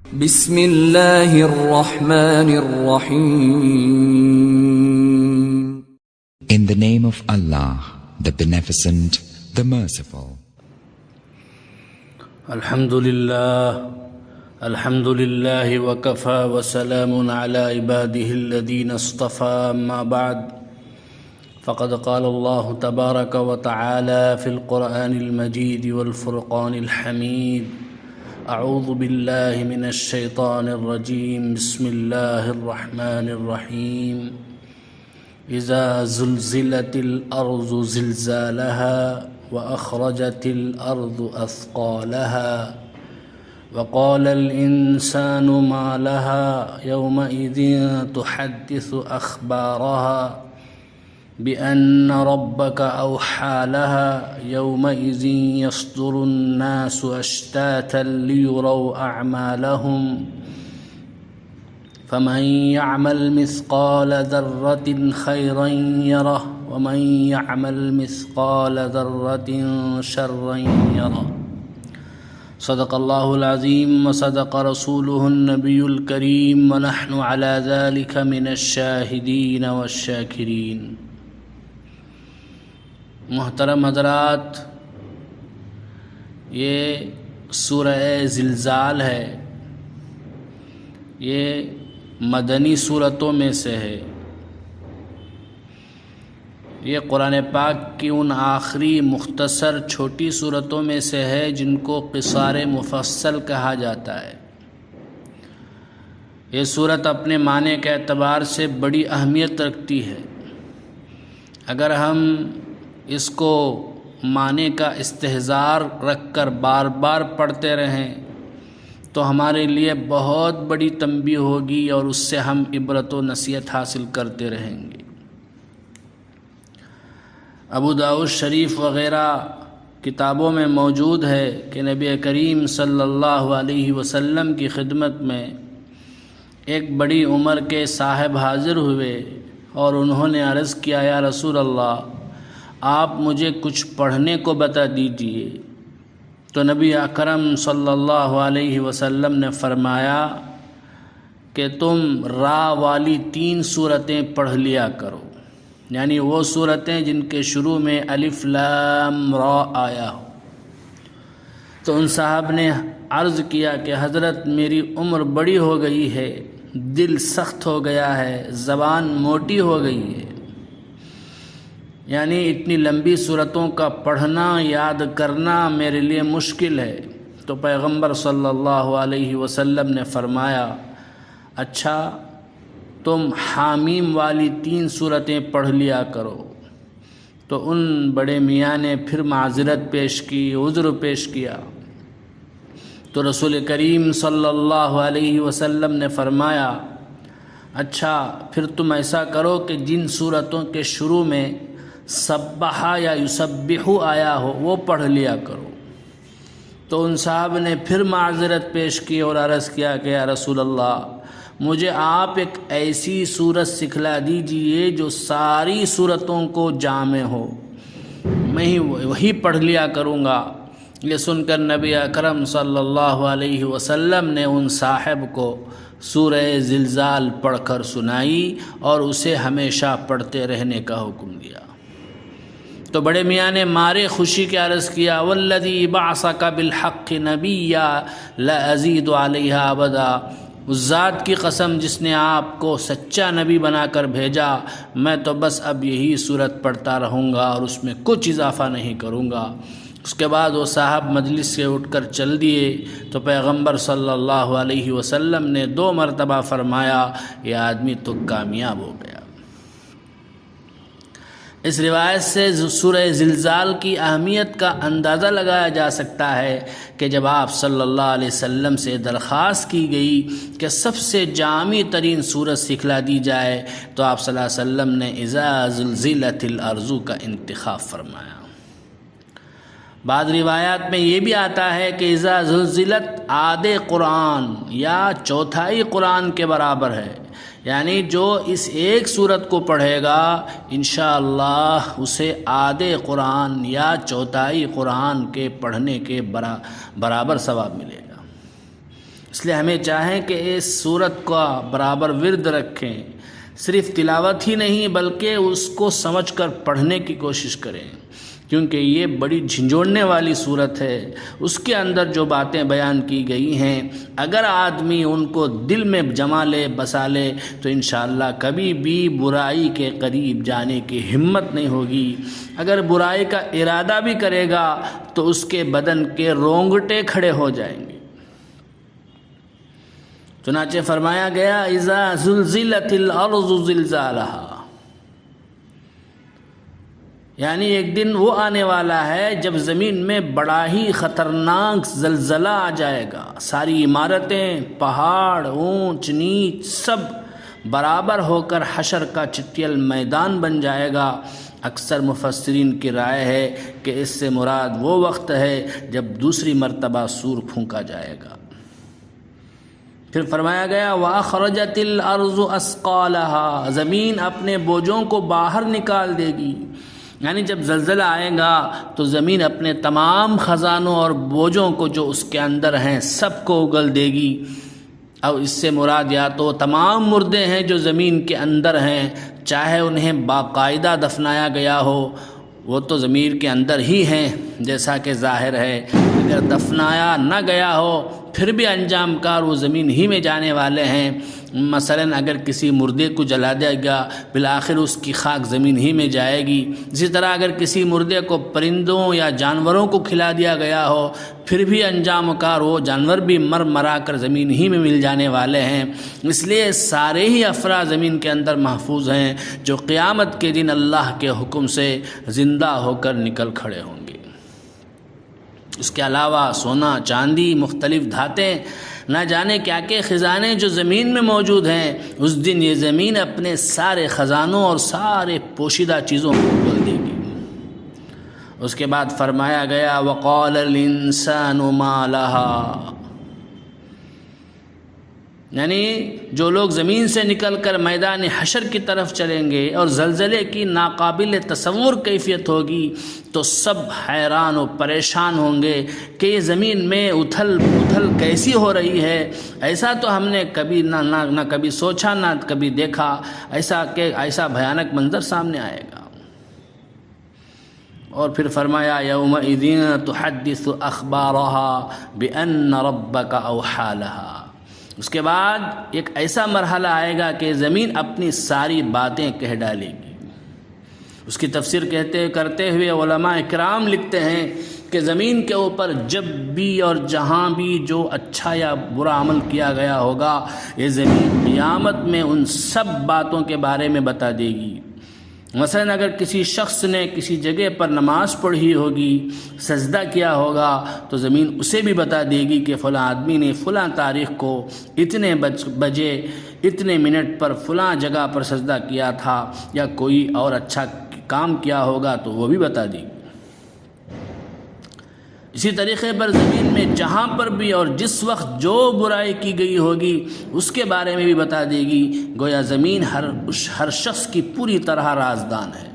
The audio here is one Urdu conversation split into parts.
بسم اللہ الرحمن الرحیم. In the name of Allah, the Beneficent, the Merciful. الحمد لله وكفى وسلام على عباده الذين اصطفى. أما بعد فقد قال الله تبارك وتعالى في القرآن المجيد والفرقان الحميد: أعوذ بالله من الشيطان الرجيم. بسم الله الرحمن الرحيم. إذا زلزلت الأرض زلزالها وأخرجت الأرض أثقالها وقال الإنسان ما لها يومئذ تحدث أخبارها بأن ربك أوحى لها يومئذ يصدر الناس أشتاتا ليروا أعمالهم فمن يعمل مثقال ذرة خيرا يره ومن يعمل مثقال ذرة شرا يره. صدق اللہ العظیم وصدق رسوله النبی الکریم ونحن على ذلك من الشاہدین والشاکرین. محترم حضرات، یہ سورہ زلزال ہے. یہ مدنی سورتوں میں سے ہے. یہ قرآن پاک کی ان آخری مختصر چھوٹی صورتوں میں سے ہے جن کو قصار مفصل کہا جاتا ہے. یہ صورت اپنے معنی کے اعتبار سے بڑی اہمیت رکھتی ہے. اگر ہم اس کو معنی کا استحضار رکھ کر بار بار پڑھتے رہیں تو ہمارے لیے بہت بڑی تنبیہ ہوگی اور اس سے ہم عبرت و نصیحت حاصل کرتے رہیں گے. ابو داؤد شریف وغیرہ کتابوں میں موجود ہے کہ نبی کریم صلی اللہ علیہ وسلم کی خدمت میں ایک بڑی عمر کے صاحب حاضر ہوئے اور انہوں نے عرض کیا: یا رسول اللہ، آپ مجھے کچھ پڑھنے کو بتا دیجئے. تو نبی اکرم صلی اللہ علیہ وسلم نے فرمایا کہ تم را والی 3 سورتیں پڑھ لیا کرو، یعنی وہ سورتیں جن کے شروع میں الف لام را آیا ہو. تو ان صاحب نے عرض کیا کہ حضرت میری عمر بڑی ہو گئی ہے، دل سخت ہو گیا ہے، زبان موٹی ہو گئی ہے، یعنی اتنی لمبی سورتوں کا پڑھنا یاد کرنا میرے لیے مشکل ہے. تو پیغمبر صلی اللہ علیہ وسلم نے فرمایا: اچھا تم حامیم والی 3 سورتیں پڑھ لیا کرو. تو ان بڑے میاں نے پھر معذرت پیش کی، عذر پیش کیا. تو رسول کریم صلی اللہ علیہ وسلم نے فرمایا: اچھا پھر تم ایسا کرو کہ جن سورتوں کے شروع میں سبح یا یسبح آیا ہو وہ پڑھ لیا کرو. تو ان صاحب نے پھر معذرت پیش کی اور عرض کیا کہ یا رسول اللہ، مجھے آپ ایک ایسی صورت سکھلا دیجئے جو ساری صورتوں کو جامع ہو، میں وہی پڑھ لیا کروں گا. یہ سن کر نبی اکرم صلی اللہ علیہ وسلم نے ان صاحب کو سورہ زلزال پڑھ کر سنائی اور اسے ہمیشہ پڑھتے رہنے کا حکم دیا. تو بڑے میاں نے مارے خوشی کے عرض کیا: والذی بعثک بالحق نبیا لازید علیہا ابدا. اس ذات کی قسم جس نے آپ کو سچا نبی بنا کر بھیجا، میں تو بس اب یہی صورت پڑھتا رہوں گا اور اس میں کچھ اضافہ نہیں کروں گا. اس کے بعد وہ صاحب مجلس سے اٹھ کر چل دیے. تو پیغمبر صلی اللہ علیہ وسلم نے 2 مرتبہ فرمایا: یہ آدمی تو کامیاب ہو گیا. اس روایت سے سورہ زلزال کی اہمیت کا اندازہ لگایا جا سکتا ہے کہ جب آپ صلی اللہ علیہ وسلم سے درخواست کی گئی کہ سب سے جامع ترین سورت سکھلا دی جائے تو آپ صلی اللہ علیہ وسلم نے اذا زلزلت الارض کا انتخاب فرمایا. بعض روایات میں یہ بھی آتا ہے کہ اذا زلزلت آدھے قرآن یا چوتھائی قرآن کے برابر ہے، یعنی جو اس ایک سورت کو پڑھے گا انشاءاللہ اسے آدھے قرآن یا چوتھائی قرآن کے پڑھنے کے برابر ثواب ملے گا. اس لیے ہمیں چاہیں کہ اس صورت کا برابر ورد رکھیں، صرف تلاوت ہی نہیں بلکہ اس کو سمجھ کر پڑھنے کی کوشش کریں، کیونکہ یہ بڑی جھنجھوڑنے والی صورت ہے۔ اس کے اندر جو باتیں بیان کی گئی ہیں اگر آدمی ان کو دل میں جما لے، بسا لے، تو انشاءاللہ کبھی بھی برائی کے قریب جانے کی ہمت نہیں ہوگی۔ اگر برائی کا ارادہ بھی کرے گا تو اس کے بدن کے رونگٹے کھڑے ہو جائیں گے۔ چنانچہ فرمایا گیا اذا زلزلت الارض زلزالها، یعنی ایک دن وہ آنے والا ہے جب زمین میں بڑا ہی خطرناک زلزلہ آ جائے گا، ساری عمارتیں، پہاڑ، اونچ نیچ سب برابر ہو کر حشر کا چٹیل میدان بن جائے گا۔ اکثر مفسرین کی رائے ہے کہ اس سے مراد وہ وقت ہے جب دوسری مرتبہ سور پھونکا جائے گا۔ پھر فرمایا گیا وَأَخْرَجَتِ الْأَرْضُ أَثْقَالَهَا، زمین اپنے بوجھوں کو باہر نکال دے گی، یعنی جب زلزلہ آئے گا تو زمین اپنے تمام خزانوں اور بوجھوں کو جو اس کے اندر ہیں سب کو اگل دے گی۔ اور اس سے مراد یا تو تمام مردے ہیں جو زمین کے اندر ہیں، چاہے انہیں باقاعدہ دفنایا گیا ہو، وہ تو زمین کے اندر ہی ہیں جیسا کہ ظاہر ہے، اگر دفنایا نہ گیا ہو پھر بھی انجام کار وہ زمین ہی میں جانے والے ہیں۔ مثلا اگر کسی مردے کو جلا دیا گیا بالآخر اس کی خاک زمین ہی میں جائے گی، اسی طرح اگر کسی مردے کو پرندوں یا جانوروں کو کھلا دیا گیا ہو پھر بھی انجام کار وہ جانور بھی مرا کر زمین ہی میں مل جانے والے ہیں۔ اس لیے سارے ہی افراد زمین کے اندر محفوظ ہیں جو قیامت کے دن اللہ کے حکم سے زندہ ہو کر نکل کھڑے ہوں گے۔ اس کے علاوہ سونا، چاندی، مختلف دھاتیں، نہ جانے کیا کہ خزانے جو زمین میں موجود ہیں، اس دن یہ زمین اپنے سارے خزانوں اور سارے پوشیدہ چیزوں کو کھول دے گی۔ اس کے بعد فرمایا گیا وَقَالَ الْإِنسَانُ مَا لَهَا، یعنی جو لوگ زمین سے نکل کر میدان حشر کی طرف چلیں گے اور زلزلے کی ناقابل تصور کیفیت ہوگی تو سب حیران و پریشان ہوں گے کہ یہ زمین میں اتھل پتھل کیسی ہو رہی ہے، ایسا تو ہم نے کبھی نہ کبھی سوچا نہ کبھی دیکھا، ایسا بھیانک منظر سامنے آئے گا۔ اور پھر فرمایا یومئذ تحدث اخبارها بان ربک اوحی لها، اس کے بعد ایک ایسا مرحلہ آئے گا کہ زمین اپنی ساری باتیں کہہ ڈالے گی۔ اس کی تفسیر کرتے ہوئے علماء اکرام لکھتے ہیں کہ زمین کے اوپر جب بھی اور جہاں بھی جو اچھا یا برا عمل کیا گیا ہوگا یہ زمین قیامت میں ان سب باتوں کے بارے میں بتا دے گی۔ مثلا اگر کسی شخص نے کسی جگہ پر نماز پڑھی ہوگی، سجدہ کیا ہوگا، تو زمین اسے بھی بتا دے گی کہ فلاں آدمی نے فلاں تاریخ کو اتنے بجے اتنے منٹ پر فلاں جگہ پر سجدہ کیا تھا، یا کوئی اور اچھا کام کیا ہوگا تو وہ بھی بتا دے گی۔ اسی طریقے پر زمین میں جہاں پر بھی اور جس وقت جو برائی کی گئی ہوگی اس کے بارے میں بھی بتا دے گی۔ گویا زمین ہر شخص کی پوری طرح رازدان ہے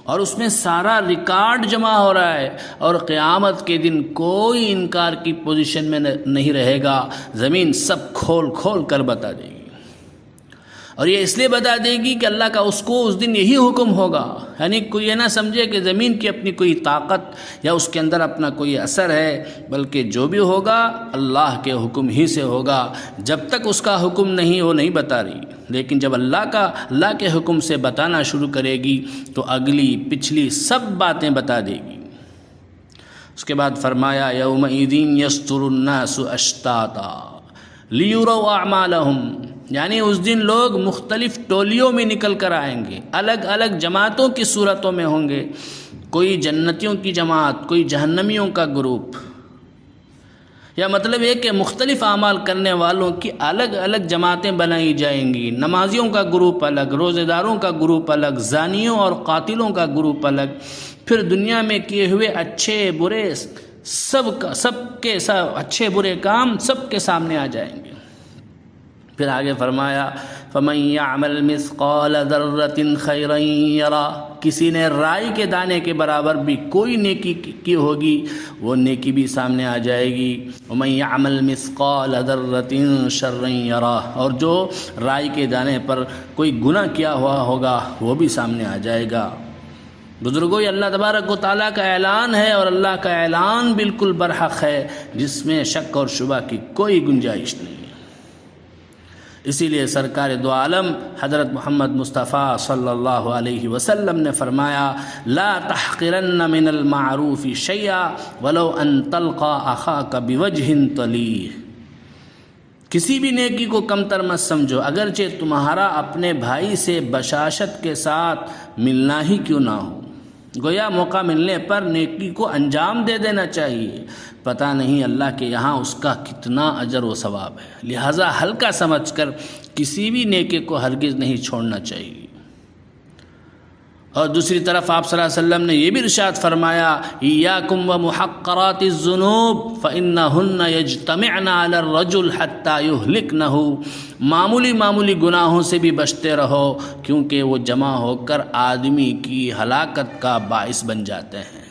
اور اس میں سارا ریکارڈ جمع ہو رہا ہے، اور قیامت کے دن کوئی انکار کی پوزیشن میں نہیں رہے گا، زمین سب کھول کھول کر بتا دے گی۔ اور یہ اس لیے بتا دے گی کہ اللہ کا اس کو اس دن یہی حکم ہوگا، یعنی کوئی یہ نہ سمجھے کہ زمین کی اپنی کوئی طاقت یا اس کے اندر اپنا کوئی اثر ہے، بلکہ جو بھی ہوگا اللہ کے حکم ہی سے ہوگا۔ جب تک اس کا حکم نہیں وہ نہیں بتا رہی، لیکن جب اللہ کے حکم سے بتانا شروع کرے گی تو اگلی پچھلی سب باتیں بتا دے گی۔ اس کے بعد فرمایا یومئذ یصدر الناس اشتاتا لیروا اعمالہم، یعنی اس دن لوگ مختلف ٹولیوں میں نکل کر آئیں گے، الگ الگ جماعتوں کی صورتوں میں ہوں گے، کوئی جنتیوں کی جماعت، کوئی جہنمیوں کا گروپ، یا مطلب یہ کہ مختلف اعمال کرنے والوں کی الگ الگ جماعتیں بنائی جائیں گی، نمازیوں کا گروپ الگ، روزے داروں کا گروپ الگ، زانیوں اور قاتلوں کا گروپ الگ، پھر دنیا میں کیے ہوئے اچھے برے سب کے اچھے برے کام سب کے سامنے آ جائیں گے۔ پھر آگے فرمایا فَمَن يَعْمَلْ مِثْقَالَ ذَرَّةٍ خَيْرًا يَرَهُ، کسی نے رائی کے دانے کے برابر بھی کوئی نیکی کی ہوگی وہ نیکی بھی سامنے آ جائے گی. وَمَن يَعْمَلْ مِثْقَالَ ذَرَّةٍ شَرًّا يَرَهُ، اور جو رائی کے دانے پر کوئی گناہ کیا ہوا ہوگا وہ بھی سامنے آ جائے گا. بزرگوں، یہ اللہ تبارک و تعالیٰ کا اعلان ہے، اور اللہ کا اعلان بالکل برحق ہے، جس میں شک اور شبہ کی کوئی گنجائش نہیں ہے. اسی لیے سرکار دو عالم حضرت محمد مصطفیٰ صلی اللہ علیہ وسلم نے فرمایا لا تحقرن من المعروف شیئا ولو ان تلقى اخاک بوجہ طلیق، کسی بھی نیکی کو کمتر مت سمجھو، اگرچہ تمہارا اپنے بھائی سے بشاشت کے ساتھ ملنا ہی کیوں نہ ہو. گویا موقع ملنے پر نیکی کو انجام دے دینا چاہیے، پتہ نہیں اللہ کے یہاں اس کا کتنا اجر و ثواب ہے. لہٰذا ہلکا سمجھ کر کسی بھی نیکی کو ہرگز نہیں چھوڑنا چاہیے. اور دوسری طرف آپ صلی اللہ علیہ وسلم نے یہ بھی ارشاد فرمایا ایاکم ومحقرات الذنوب فإنہن یجتمعن علی الرجل حتی یہلکنہ، معمولی گناہوں سے بھی بچتے رہو کیونکہ وہ جمع ہو کر آدمی کی ہلاکت کا باعث بن جاتے ہیں.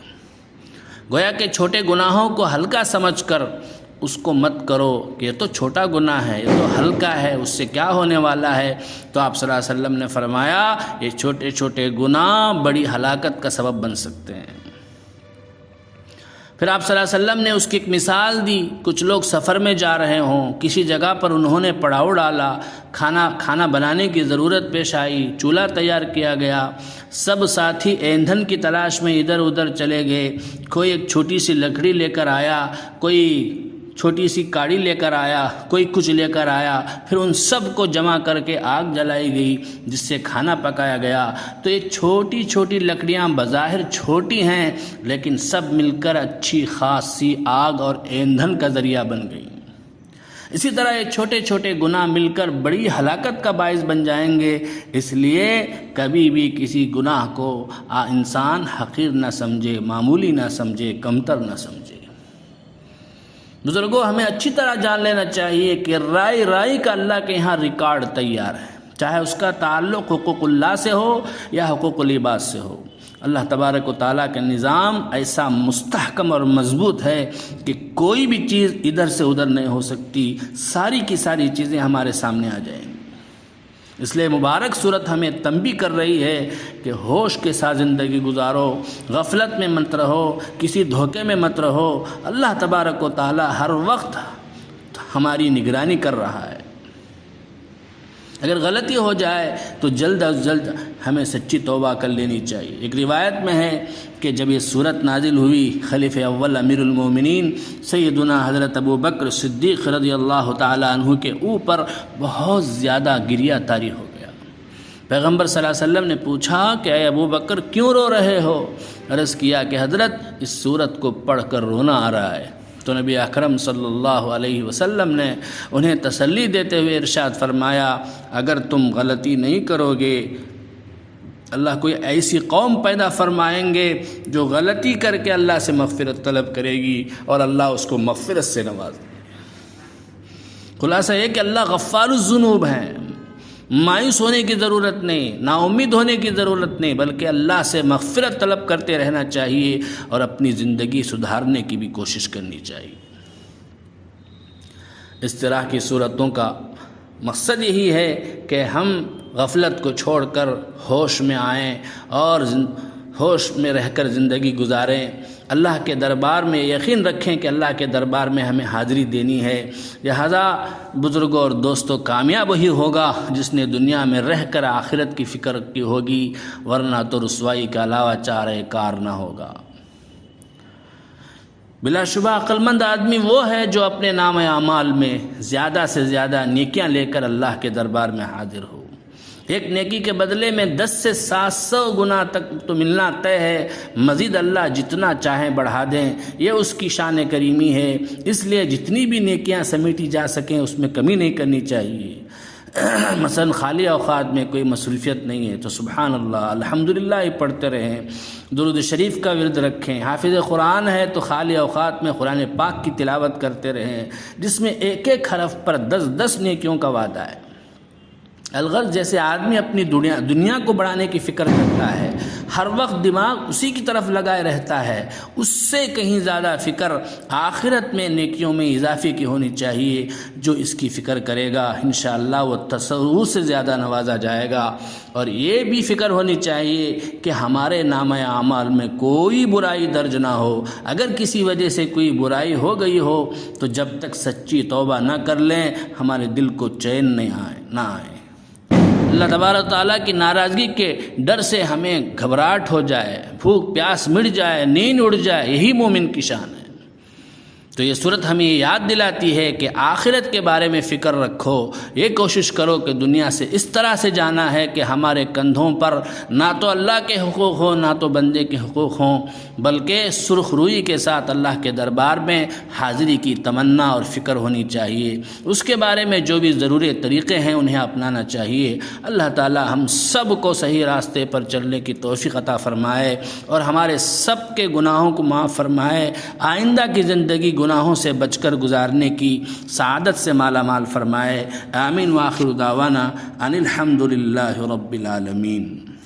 گویا کہ چھوٹے گناہوں کو ہلکا سمجھ کر اس کو مت کرو کہ یہ تو چھوٹا گناہ ہے، یہ تو ہلکا ہے، اس سے کیا ہونے والا ہے. تو آپ صلی اللہ علیہ وسلم نے فرمایا یہ چھوٹے چھوٹے گناہ بڑی ہلاکت کا سبب بن سکتے ہیں. پھر آپ صلی اللہ علیہ وسلم نے اس کی ایک مثال دی. کچھ لوگ سفر میں جا رہے ہوں، کسی جگہ پر انہوں نے پڑاؤ ڈالا، کھانا بنانے کی ضرورت پیش آئی، چولہا تیار کیا گیا، سب ساتھی ایندھن کی تلاش میں ادھر ادھر چلے گئے. کوئی ایک چھوٹی سی لکڑی لے کر آیا، کوئی چھوٹی سی کاڑی لے کر آیا، کوئی کچھ لے کر آیا. پھر ان سب کو جمع کر کے آگ جلائی گئی جس سے کھانا پکایا گیا. تو یہ چھوٹی چھوٹی لکڑیاں بظاہر چھوٹی ہیں لیکن سب مل کر اچھی خاصی آگ اور ایندھن کا ذریعہ بن گئی. اسی طرح یہ چھوٹے چھوٹے گناہ مل کر بڑی ہلاکت کا باعث بن جائیں گے. اس لیے کبھی بھی کسی گناہ کو انسان حقیر نہ سمجھے، معمولی نہ سمجھے، کمتر نہ سمجھے. بزرگوں، ہمیں اچھی طرح جان لینا چاہیے کہ رائی کا اللہ کے یہاں ریکارڈ تیار ہے، چاہے اس کا تعلق حقوق اللہ سے ہو یا حقوق العباد سے ہو. اللہ تبارک و تعالیٰ کا نظام ایسا مستحکم اور مضبوط ہے کہ کوئی بھی چیز ادھر سے ادھر نہیں ہو سکتی، ساری کی ساری چیزیں ہمارے سامنے آ جائیں گی. اس لیے مبارک صورت ہمیں تنبیہ کر رہی ہے کہ ہوش کے ساتھ زندگی گزارو، غفلت میں مت رہو، کسی دھوکے میں مت رہو. اللہ تبارک و تعالی ہر وقت ہماری نگرانی کر رہا ہے. اگر غلطی ہو جائے تو جلد از جلد ہمیں سچی توبہ کر لینی چاہیے. ایک روایت میں ہے کہ جب یہ صورت نازل ہوئی، خلیفہ اول امیر المومنین سیدنا حضرت ابو بکر صدیق رضی اللہ تعالی عنہ کے اوپر بہت زیادہ گریہ طاری ہو گیا. پیغمبر صلی اللہ علیہ وسلم نے پوچھا کہ اے ابو بکر کیوں رو رہے ہو؟ عرض کیا کہ حضرت اس صورت کو پڑھ کر رونا آ رہا ہے. تو نبی اکرم صلی اللہ علیہ وسلم نے انہیں تسلی دیتے ہوئے ارشاد فرمایا اگر تم غلطی نہیں کرو گے اللہ کوئی ایسی قوم پیدا فرمائیں گے جو غلطی کر کے اللہ سے مغفرت طلب کرے گی اور اللہ اس کو مغفرت سے نوازے. خلاصہ یہ کہ اللہ غفار الذنوب ہیں. مایوس ہونے کی ضرورت نہیں، نا امید ہونے کی ضرورت نہیں، بلکہ اللہ سے مغفرت طلب کرتے رہنا چاہیے اور اپنی زندگی سدھارنے کی بھی کوشش کرنی چاہیے. اس طرح کی صورتوں کا مقصد یہی ہے کہ ہم غفلت کو چھوڑ کر ہوش میں آئیں اور ہوش میں رہ کر زندگی گزاریں. اللہ کے دربار میں یقین رکھیں کہ اللہ کے دربار میں ہمیں حاضری دینی ہے. لہذا بزرگوں اور دوستوں، کامیاب وہی ہوگا جس نے دنیا میں رہ کر آخرت کی فکر کی ہوگی، ورنہ تو رسوائی کے علاوہ چارہ کار نہ ہوگا. بلا شبہ عقلمند آدمی وہ ہے جو اپنے نام اعمال میں زیادہ سے زیادہ نیکیاں لے کر اللہ کے دربار میں حاضر ہو. ایک نیکی کے بدلے میں 10 سے 700 گنا تک تو ملنا طے ہے. مزید اللہ جتنا چاہیں بڑھا دیں، یہ اس کی شان کریمی ہے. اس لیے جتنی بھی نیکیاں سمیٹی جا سکیں اس میں کمی نہیں کرنی چاہیے. مثلا خالی اوقات میں کوئی مصروفیت نہیں ہے تو سبحان اللہ الحمدللہ ہی پڑھتے رہیں، درود شریف کا ورد رکھیں، حافظ قرآن ہے تو خالی اوقات میں قرآن پاک کی تلاوت کرتے رہیں، جس میں ایک ایک حرف پر 10 نیکیوں کا وعدہ ہے۔ الغرض جیسے آدمی اپنی دنیا کو بڑھانے کی فکر کرتا ہے، ہر وقت دماغ اسی کی طرف لگائے رہتا ہے، اس سے کہیں زیادہ فکر آخرت میں نیکیوں میں اضافے کی ہونی چاہیے۔ جو اس کی فکر کرے گا انشاءاللہ وہ تصور سے زیادہ نوازا جائے گا۔ اور یہ بھی فکر ہونی چاہیے کہ ہمارے نامہ اعمال میں کوئی برائی درج نہ ہو، اگر کسی وجہ سے کوئی برائی ہو گئی ہو تو جب تک سچی توبہ نہ کر لیں ہمارے دل کو چین نہ آئے۔ اللہ تبارک تعالیٰ کی ناراضگی کے ڈر سے ہمیں گھبراہٹ ہو جائے، بھوک پیاس مٹ جائے، نیند اڑ جائے، یہی مومن کی شان ہے۔ تو یہ صورت ہمیں یہ یاد دلاتی ہے کہ آخرت کے بارے میں فکر رکھو، یہ کوشش کرو کہ دنیا سے اس طرح سے جانا ہے کہ ہمارے کندھوں پر نہ تو اللہ کے حقوق ہوں نہ تو بندے کے حقوق ہوں، بلکہ سرخ روئی کے ساتھ اللہ کے دربار میں حاضری کی تمنا اور فکر ہونی چاہیے۔ اس کے بارے میں جو بھی ضروری طریقے ہیں انہیں اپنانا چاہیے۔ اللہ تعالی ہم سب کو صحیح راستے پر چلنے کی توفیق عطا فرمائے اور ہمارے سب کے گناہوں کو معاف فرمائے، آئندہ کی زندگی گناہوں سے بچ کر گزارنے کی سعادت سے مالا مال فرمائے۔ آمین وآخر دعوانا ان الحمد للہ رب العالمین۔